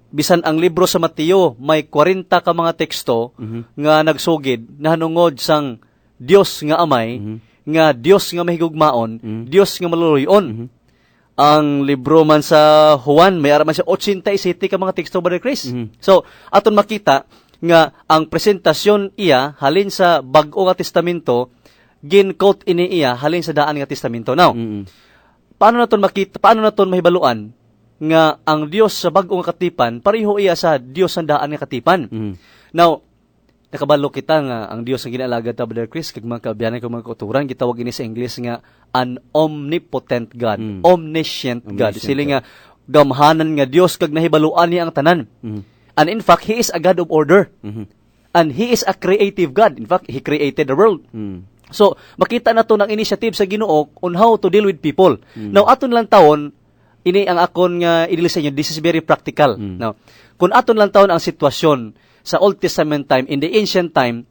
bisan ang libro sa Mateo may 40 ka mga teksto nga nagsugid nahanungod sang Dios nga amay, nga Dios nga mahigugmaon, Dios nga maluluyon. Ang libro man sa Juan may ara man siya 87 ka mga teksto, Brother Chris. So aton makita nga ang presentasyon iya halin sa bag-o nga testamento gin-quote ini iya halin sa daan nga testamento. Now, paano naton makita, paano naton mahibaluan nga ang Dios sa bag-o nga katipan pareho iya sa Dios sa daan nga katipan? Now, nakabalo kita nga ang Dios nga ginalagad ta, Brother Chris, kag mga kaabyanan kag mga kauturan, gitawag ini sa English nga an omnipotent God, omniscient God. Sila nga gamhanan nga Dios kag nahibaluan niya ang tanan. And in fact, He is a God of order. And He is a creative God. In fact, He created the world. So, makita na to ng initiative sa Ginoo on how to deal with people. Now, aton lang taon, ini ang akon nga idili sa inyo, this is very practical. Now, kung aton lang taon ang sitwasyon sa Old Testament time, in the ancient time,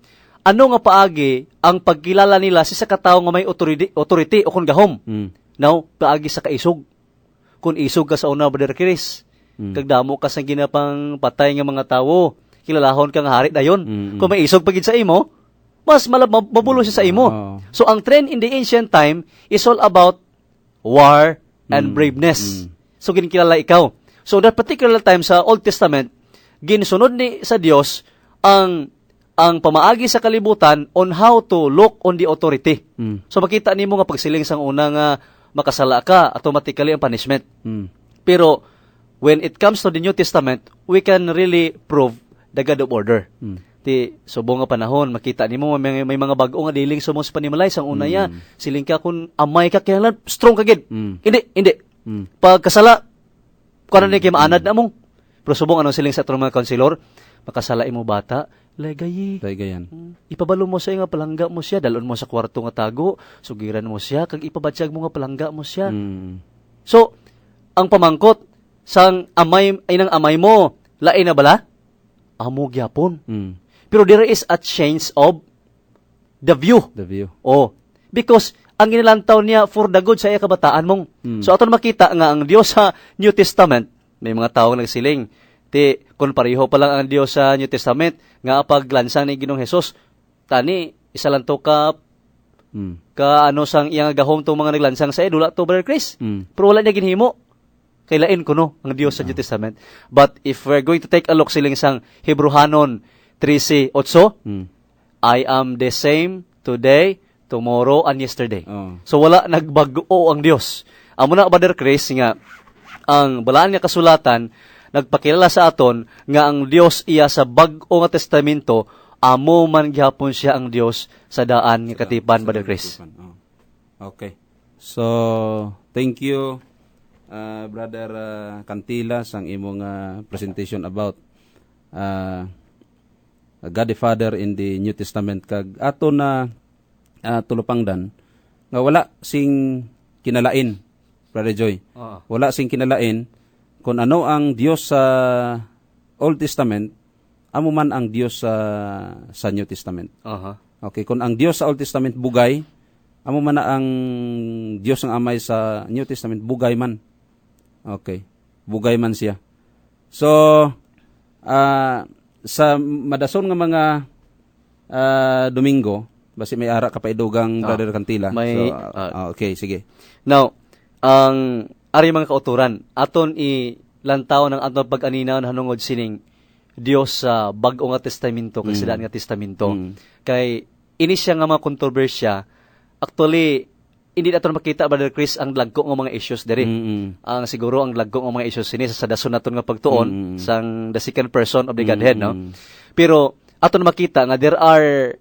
ano nga paagi ang pagkilala nila sa katao nga may authority o kung gahom? Now, paagi sa kaisog. Kung isog ka sa una, Brother Chris, kagdamo ka sa ginapang patay nga mga tao, kilalahon ka nga hari dayon. Kung may isog pagid sa imo, mas mabulo siya sa imo. So, ang trend in the ancient time is all about war and braveness. So, ginkilala ikaw. So, that particular time sa Old Testament, ginsunod ni sa Dios ang pamaagi sa kalibutan on how to look on the authority. So, makita nimo nga pagsiling sang una nga makasala ka, automatically ang punishment. Pero, when it comes to the New Testament, we can really prove the God of order. Subo nga panahon, makita nimo may mga bag-o nga diling sumos panimalay sang una ya, siling ka kung amay ka kailangan strong kagid. Hindi. Pagkasala, kuno ni kay maanad na mong. Pero subong ano siling sa atong mga konselor, makasala imo bata, laygayan. Ipabalo mo siya nga palangga mo siya, dalon mo sa kwarto nga tago, sugiran mo siya, kag ipabatsyag mo nga palangga mo siya. So, ang pamangkot sang amay mo, lain na bala? Amo gyapon. Pero there is a change of the view. Oh, because ang ginalantaw niya for the good sa iya kabataan mong. So aton makita nga ang Dios sa New Testament, may mga tawo nga nagsiling, kung pareho pa lang ang Dios sa New Testament, nga paglansang ni Ginoong Hesus, tani, isa lang to ka ano sang iyang gahom tong mga naglansang sa dula to, Brother Chris. Pero wala niya ginhimo. Kailain ko no, ang Dios sa New Testament. But if we're going to take a look siling sang Hebrehanon 13:8, I am the same today, tomorrow, and yesterday. So wala nagbago ang Dios. Amo na, Brother Chris, nga ang balaan nga kasulatan nagpakilala sa aton nga ang Dios iya sa bag-o nga testamento, amo man gyapon siya ang Dios sa daan nga katipan, Brother Chris. Okay. So, thank you, Brother Cantila, sang imong presentation about God the Father in the New Testament. Kag ato na tulupangdan nga wala sing kinalain, Brother Joy. Wala sing kinalain kung ano ang Dios sa Old Testament, amo man ang Dios sa New Testament. Okay, kung ang Dios sa Old Testament bugay, amo man na ang Dios ng amay sa New Testament bugay man. Okay, bugay man siya. So, sa madason nga mga Domingo, basi may ara ka paidugang Brother Cantila. Okay, sige. Now, ang ari mga kauturan, aton ilantaw ng aton pag-aninaw na hanungod sining Dios sa bag-o nga testamento kay sa daan nga testamento. Kay ini siya nga mga kontrobersya. Actually, hindi naton makita, Brother Chris, ang lagko nga mga issues diri. Ang siguro ang lagko nga mga issues sini sa dason naton nga pagtuon sang the second person of the Godhead, no? Pero aton makita nga there are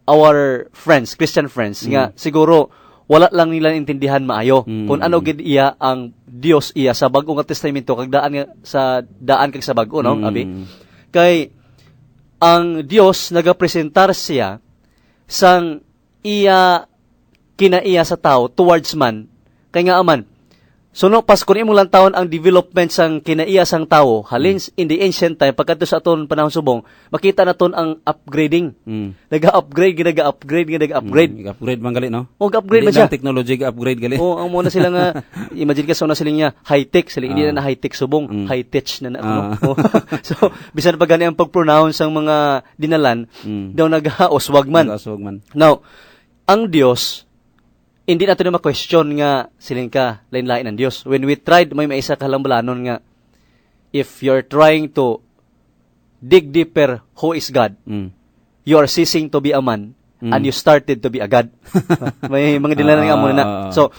our friends, Christian friends, nga siguro wala lang nila intindihan maayo kung ano gid iya ang Dios iya sa bag-o nga testamento kag daan nga sa daan kag sa bag-o, no, abi? Kay ang Dios nagapresentar siya sang iya kinaiya sa tao towards man kay nga aman So no, pas kung imong lantawon ang development sang kinaiya sang tawo, halin in the ancient time, pagkadto sa aton panahon subong, makita naton ang upgrading. Nag-upgrade. Upgrade man gali, no? O, upgrade Hindi man siya. lang technology upgrade gali. O, ang muna sila nga, imagine ka sa una sila niya, high-tech. Sila, hindi na high-tech subong, high-tech na na. O, so, bisan pa gani ang pag-pronounce ang mga dinalan, daw nag-oswag man. Nag-aswag man. Now, ang Diyos, hindi natin na ma-question nga siling ka, lain-lain ang Diyos. When we tried, may maisa kalambalanon nga, if you're trying to dig deeper who is God, you are ceasing to be a man, and you started to be a God. May mga dilan nga muna na. So,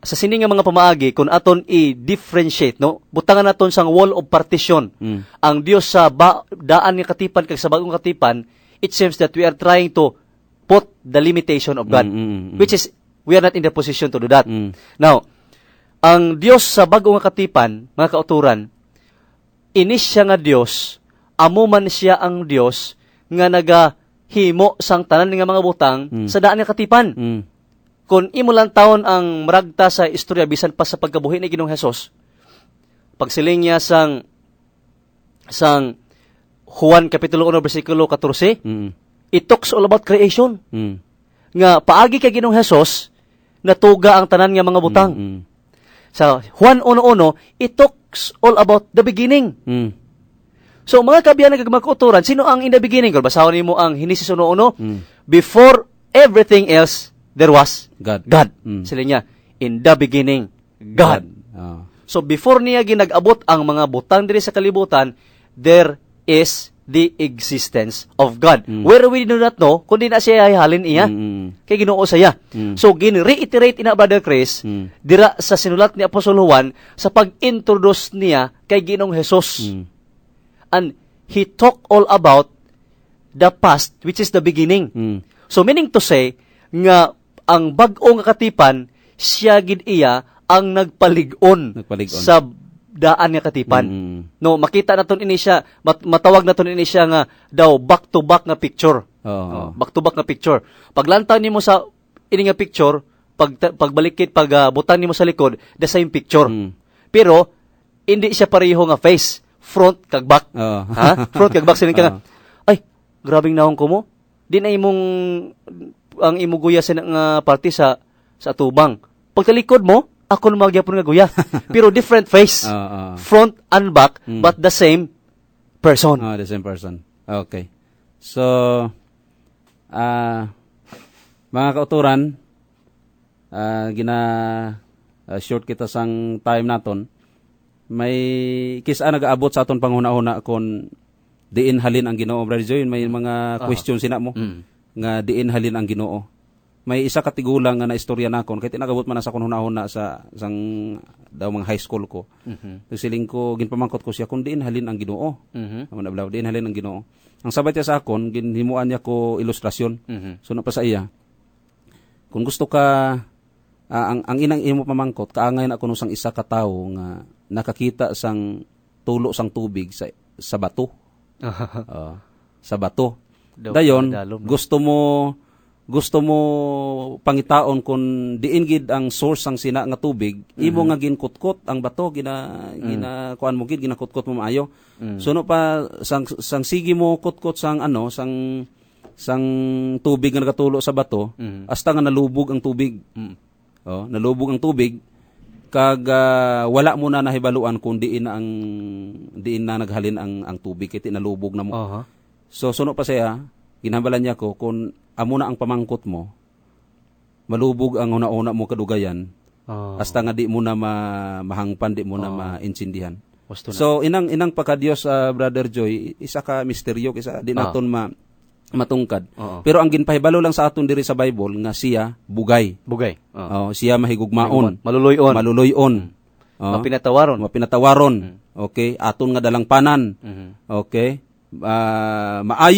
sa sini nga mga pamaagi, kung aton i-differentiate, no? Butangan naton sang wall of partition. Ang Diyos sa daan nga katipan, kag sa bagong katipan, it seems that we are trying to put the limitation of God, which is we are not in the position to do that. Now, ang Diyos sa bagong katipan, mga kauturan, inis siya nga Diyos, amo man siya ang Diyos nga nagahimo sang tanan nga mga butang sa daan nga katipan. Kung imo lang taon ang maragta sa istorya bisan pa sa pagkabuhi ni Ginoong Hesus, pagsiling niya sang Juan kapitulo 1 bersikulo 14, it talks all about creation. Nga paagi kay Ginoong Hesus natuga ang tanan nga mga butang. Sa Juan 1:1, it talks all about the beginning. So mga kabiyan nga magkuturan, sino ang in the beginning? Kung basahon nimo ang Genesis 1:1, before everything else there was God. Sila niya, in the beginning God. So before niya ginag-abot ang mga butang diri sa kalibutan, there is the existence of God. Where we do not know, kundi na siya halin iya, kay Ginoo saya. So, gin-reiterate ina Brother Chris, dira sa sinulat ni Apostol Juan, sa pag-introduce niya kay Ginoong Hesus. And he talk all about the past, which is the beginning. So, meaning to say, nga ang bag-o nga katipan, siya gid iya ang nagpalig-on. Sa daan nga katipan. No, makita naton ini siya, matawag naton ini siya nga daw back to back nga picture. Back to back nga picture. Paglantaw nimo sa ini nga picture, pagbalikit butang nimo sa likod, the same picture. Pero hindi siya pareho nga face, front kag back. Ha? Front kag back sining ka nga. Ay, grabing naong ko mo. Di na imong ang imuguya sa nga party sa atubang. Pagtalikod mo, ako na magyapon nga guya. Pero different face. Front and back, but the same person. The same person. Okay. So, mga kauturan, short kita sang time naton, may kisa nag-aabot sa aton panghuna-huna kung diin halin ang Ginoo. Brother Joy, may mga question sina mo nga diin halin ang Ginoo. May isa katigulang nga na istorya nakon kay tinagabot man na sa kunhuna-huna sa sang daw mga high school ko. Siling ko ginpamangkot ko siya kun diin halin ang Ginoo. Amo na blaw diin halin ang Ginoo. Ang sabat niya sa akon ginhimuan niya ko ilustrasyon. So na pa sa iya. Kung gusto ka ang inang imo pamangkot kaangay na kuno sang isa ka tawo nga nakakita sang tulo sang tubig sa bato. Sa bato. Dayon gusto mo pangitaon kung diin gid ang source sang sina nga tubig, imo nga ginkutkot ang bato kuan mo gid ginakutkot mo maayo. So no pa sang sige mo kutkot sang sang tubig nga nagatulo sa bato, hasta nga nalubog ang tubig. Nalubog ang tubig kag wala mo na nahibaluan kung diin na naghalin ang tubig kay nalubog na mo. So suno pa siya, ginabalan niya ko kung amo na ang pamangkot mo, malubog ang una-una mo kadugayan, hasta nga di mo na mahangpan, di mo na maintindihan. So, inang pagka-Diyos, Brother Joy, isa ka misteryo, isa di naton matungkad. Pero ang ginpahibalo lang sa aton diri sa Bible, nga siya, bugay. Siya mahigugmaon. Maluloyon. Mapinatawaron. Okay? Aton nga dalangpanan. Okay? Maayo